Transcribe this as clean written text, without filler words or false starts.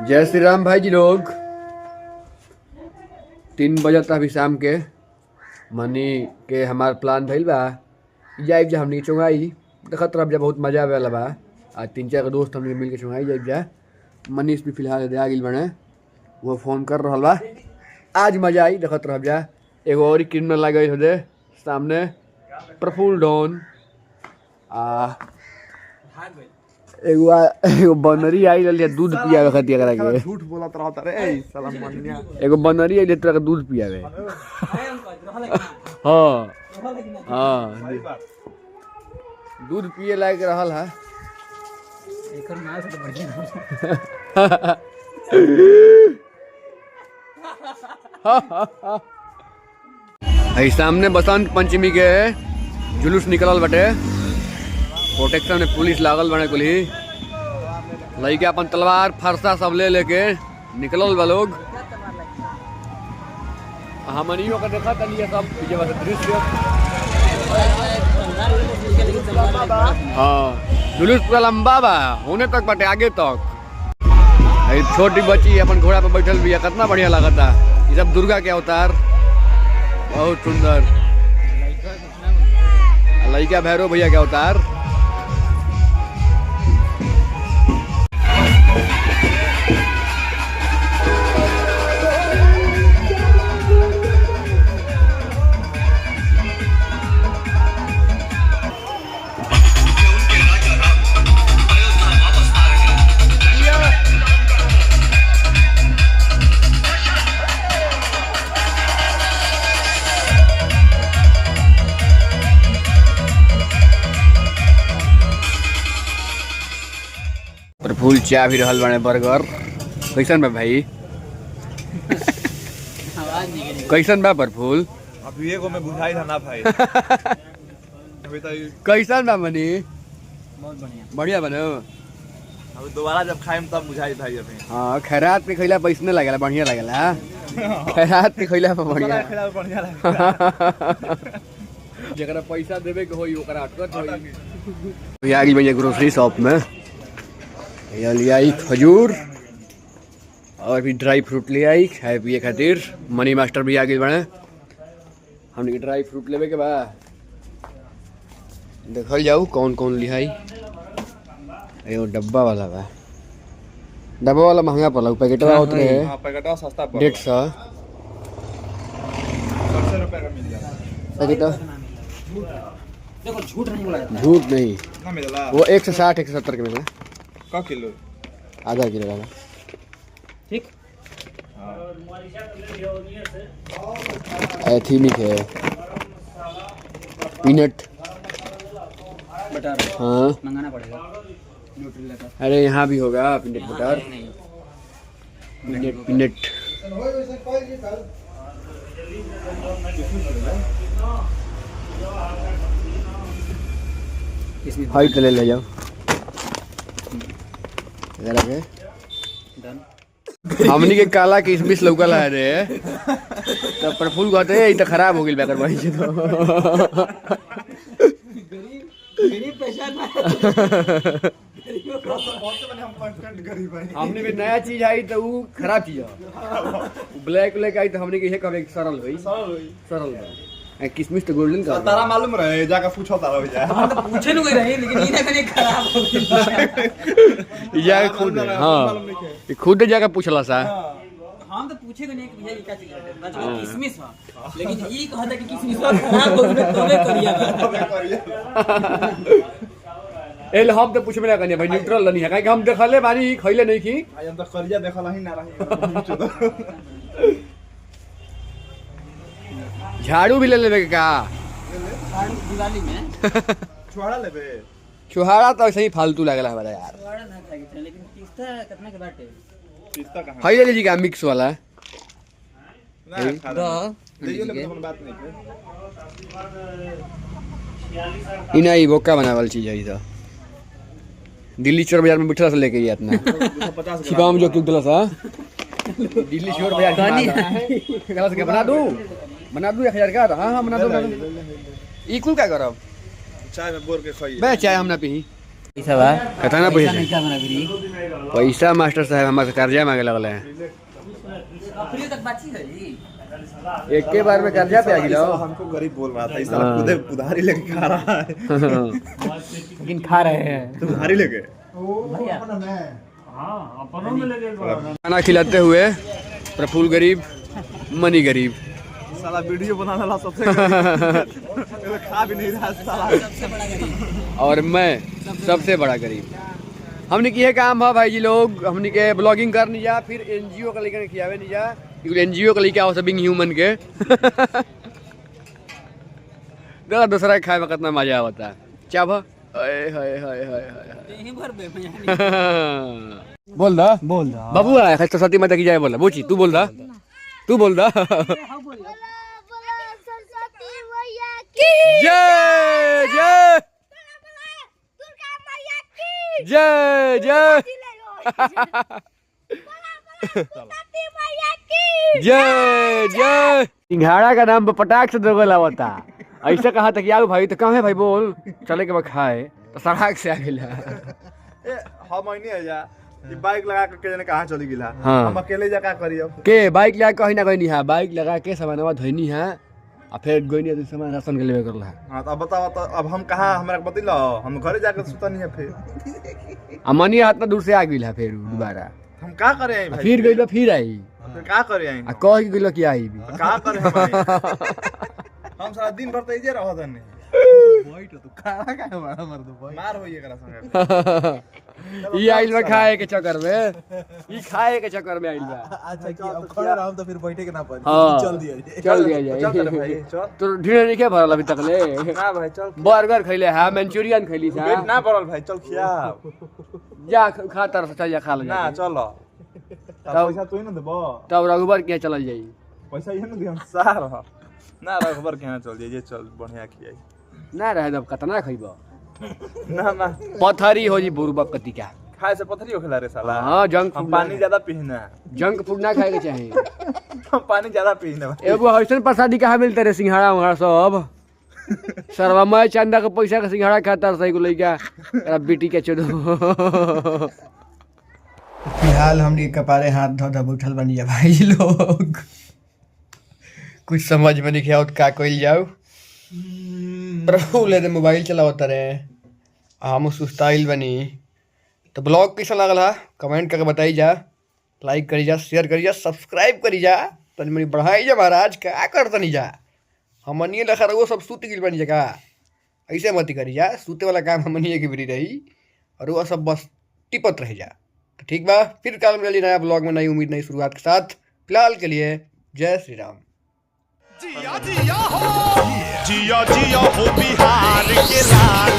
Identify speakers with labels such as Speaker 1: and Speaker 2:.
Speaker 1: जय श्री राम भाई जी लोग। 3 बजता अभी शाम के मनी के हमार प्लान भइल बा जाइब जा हमनी चुंगाई देखत रह जा बहुत मजा आवे वाला बा। आज 3-4 दोस्त हमनी मिल के चुंगाई जाइब जा। मनीष भी फिलहाल दे आ गिल बने वो फोन कर रहल बा। आज मजा आई देखत रह जा। एगो और क्रिमिनल लगे होदे सामने प्रफुल्ल डॉन एगो बनरी आई ले दूध पियावे खातिर एकरा के
Speaker 2: झूठ बोलत रहत रे साला मनिया।
Speaker 1: एगो बनरी आई ले तोरा के दूध पियावे। हां हां दूध पिए लायक रहल है
Speaker 3: एकर नाम से तो बढ़िया
Speaker 1: है। सामने बसंत पंचमी के जुलूस निकलल बटे। प्रोटेक्शन में पुलिस लागल बने कुल ही लड़के अपन तलवार फरसा सब ले लेके निकलल बा लोग। हमनियों का देखा तलिए सब पीछे बस दृश्य। हाँ जुलूस पूरा लंबा बा होने तक बटे आगे तक। छोटी बच्ची अपन घोड़ा पे बैठल भी है कितना बढ़िया लगता। ये सब दुर्गा के अवतार बहुत सुंदर। लड़का भैरव भैया के अवतार। प्रफुल्ल चाह भी रहल बने बर्गर कैसन बा भाई? कैसन बा प्रफुल्ल?
Speaker 2: अभी एगो में बुझाई था ना भाई। अभी तो
Speaker 1: कैसन बा मनी?
Speaker 3: बहुत बढ़िया
Speaker 1: बढ़िया बनो।
Speaker 2: अभी दोबारा जब खाएम तब बुझाई भाई। अभी
Speaker 1: हाँ खैरात पे खैला पैसने लगेला बढ़िया लगेला। खैरात पे खैला बढ़िया
Speaker 2: बढ़िया लगा।
Speaker 1: जरा पैसा देवे के होई ओकरा अटकत होई। आ गई भैया ग्रोसरी शॉप में ये ले आई खजूर और भी ड्राई फ्रूट ले आई खाए पिए खातिर। मनी मास्टर भी आ गए बने हमने ड्राई फ्रूट लेवे के बा देखल जाऊ कौन कौन ले आई। एगो डब्बा वाला बा। डब्बा वाला महंगा पड़ला पैकेटवा होत रहे।
Speaker 2: हां पैकेटवा सस्ता पड़
Speaker 1: 150
Speaker 2: रुपए का मिल जाता
Speaker 1: पैकेटवा।
Speaker 3: देखो झूठ नहीं बोला जाता।
Speaker 1: झूठ नहीं
Speaker 2: ना मिलला
Speaker 1: वो 160 170 के मिला।
Speaker 2: का किलो?
Speaker 1: आधा किलो वाला
Speaker 3: ठीक
Speaker 1: एथीनिक है पीनट
Speaker 3: बटर
Speaker 1: हाँ
Speaker 3: मंगाना पड़ेगा न्यूट्रेला का।
Speaker 1: अरे यहाँ भी होगा पीनट बटर
Speaker 3: नहीं
Speaker 1: पीनट पीनट।
Speaker 3: इसमें
Speaker 1: हाइट ले ले जाओ इधर आके।
Speaker 3: डन
Speaker 1: हमनी के काला किशमिश लौकल है रे तो प्रफुल्ल कहते ई तो खराब हो गेल बेकर भाई जी। तो
Speaker 3: गरीब पैसा ना
Speaker 1: हमने भी नया चीज आई तो वो खराब चीज है। ब्लैक ब्लैक आई तो हमने के कहे सरल भाई सरल बा। किशमिश तो गोल्डन का
Speaker 2: तारा मालूम रहे जाके पूछो तारा हो जाए।
Speaker 3: हम तो पूछे नहीं रहे लेकिन ये ना कने खराब हो गई।
Speaker 1: जाके खुद हाँ ये खुद जाके पूछला सा।
Speaker 3: हम तो पूछे नहीं कि भैया ये क्या चीज है बस किसमिस है लेकिन ये कहा था कि किसमिस खराब हो गया तोले करिया।
Speaker 1: एल हम तो पूछबे ना कनी भाई न्यूट्रल नहीं है काहे कि हम देखले बानी खइले नहीं की।
Speaker 2: आज हम तो करिया देखला ही ना रही।
Speaker 1: झाड़ू भी ले लेवे के का?
Speaker 3: दिवाली में
Speaker 2: छुआड़ा लेबे।
Speaker 1: छुहाड़ा तो ऐसे ही फालतू लगला हमारा यार।
Speaker 3: बड़ा ना खाए के लेकिन पिस्ता कितना के बाटे
Speaker 2: पिस्ता कहां?
Speaker 1: खाई ले जी का मिक्स वाला
Speaker 2: ना खा रहा।
Speaker 3: दो
Speaker 2: देखियो लेकिन कोनो बात नहीं है।
Speaker 1: इना ही बोका बनावल चीज है ई तो। दिल्ली चोर बाजार में बिठला से लेके गया इतना
Speaker 2: 250
Speaker 1: शिकाम जो क्यों दिला सा दिल्ली चोर बाजार की बना दूं 1000 का। हां हां बना दो। ई कुल का करब?
Speaker 2: चाय में बोर के खाइए।
Speaker 1: बे चाय हम ना पी
Speaker 3: पैसा बा
Speaker 1: कहता ना पैसा
Speaker 3: नहीं क्या बना गिरी
Speaker 1: पैसा मास्टर साहब हमारे कर्जा मांगे लगल है
Speaker 3: अपनी तक बात है जी
Speaker 1: एक के बार में कर्जा पे आ गिलो
Speaker 2: हमको गरीब बोल रहा था इस साल खुद उधारी लेके खा रहा है
Speaker 3: लेकिन खा रहे हैं
Speaker 2: तो उधारी लेके
Speaker 3: भैया
Speaker 1: खाना खिलाते हुए प्रफुल्ल गरीब मनी गरीब
Speaker 2: साला वीडियो बनाने वाला सबसे गरीब। खा भी नहीं रहा साला
Speaker 3: सबसे बड़ा गरीब
Speaker 1: और मैं सबसे बड़ा गरीब हमने की है काम है भाई जी लोग हमने के ब्लॉगिंग कर नहीं जा फिर एनजीओ का लेकर खियावे नहीं जा क्योंकि एनजीओ का लेके आओ सब ह्यूमन के देखा दूसरा खाए में कितना मजा आता है क्या भा
Speaker 3: यहीं भर बे
Speaker 1: बोल दा बाबू आया है सरस्वती माता की जय बोला बूची तू बोल दा जय जय जय जय जय जय सिंघाड़ा का नाम पटाख से दोगल आवता ऐसा कहा था कि आओ भाई तो कहाँ है भाई बोल चले के बाद खाए तो सड़क से आ गया
Speaker 2: हम नहीं है जा ये बाइक लगा के जने कहां चली गिला
Speaker 1: हाँ।
Speaker 2: हम अकेले जा का करी अब
Speaker 1: के बाइक लगा कहीं ना कहीं हाँ बाइक लगा के सामानवा धोनी है आ फिर गोइनी सामान राशन के लेवे करला
Speaker 2: हां तो अब बताओ तो अब हम कहां हमरा बतिला हम घरे जाकर सुता नहीं है फिर
Speaker 1: आ मनी हाथ ना दूर से आ गई है फिर दोबारा
Speaker 2: हम का करे हैं भाई
Speaker 1: फिर गई फिर आई
Speaker 2: फिर का करे हैं
Speaker 1: आ कह गई कि आई भी
Speaker 2: का करे हम सारा दिन भर तो इजे रहत नहीं बैठ तो खाना का बड़ा मर्द भाई मार होई एकरा संगे
Speaker 1: ई आइल बा खाए के चक्कर में ई खाए के चक्कर में आइल बा
Speaker 2: अच्छा कि अब खड़े रहो तो फिर बैठे के ना पड़ी
Speaker 1: हाँ।
Speaker 2: चल दिया
Speaker 1: चल दिया जाए
Speaker 2: चल भाई चल
Speaker 1: तो ढीले नहीं क्या भरल अभी तक ले
Speaker 2: ना भाई चल
Speaker 1: बर्गर खैले है मंचूरियन खैली
Speaker 2: पेट
Speaker 1: था
Speaker 2: ना भरल भाई चल खिया
Speaker 1: जा खा तर चल जा खा ले
Speaker 2: ना चल पैसा तू ही ना देबो
Speaker 1: तब रघुबर के चल जाई
Speaker 2: पैसा ये ना दे हम सार ना रखबर के यहाँ चल जाइए चल बढ़िया खियाई
Speaker 1: ना रहे जब कतना खइबो
Speaker 2: ना ना
Speaker 1: पथरी हो जी बुरबा कति का
Speaker 2: खाए से पथरी होखेला रे साला
Speaker 1: हां जंक
Speaker 2: हम
Speaker 1: फूड
Speaker 2: पानी ज्यादा पीना
Speaker 1: जंक फूड ना खाए के चाहिए
Speaker 2: हम पानी ज्यादा पीना भाई
Speaker 1: एगो हसन प्रसादी कहाँ मिलते रे सिंघाड़ा उंघाड़ा सब सरवा मैं चंदा के पैसा का सिंघाड़ा खाता सही को लइका तेरा बेटी के चोदो फिलहाल हमनी कपारे हाथ धो धो उठल बनी जा भाई लोग कुछ समझ में नहीं आवत का कइल जाओ प्रभु ले दे मोबाइल चलावता रे हम सुस्ताइल बनी तो ब्लॉग कैसा लगल है कमेंट करके बताई जा लाइक करी जा शेयर करी जा सब्सक्राइब करी जा तनी मनी बढ़ाई जा महाराज क्या करता नहीं जा हमनिए लखा रहो सब सूत गिल बनी जगह ऐसे मत करी जा सूते वाला काम हमनिए की भी रही और वो सब बस टिपत रह जा तो ठीक बा फिर कल मिली नया ब्लॉग में नई उम्मीद नई शुरुआत के साथ फिलहाल के लिए जय श्री राम
Speaker 4: जिया जिया हो बिहार के लाल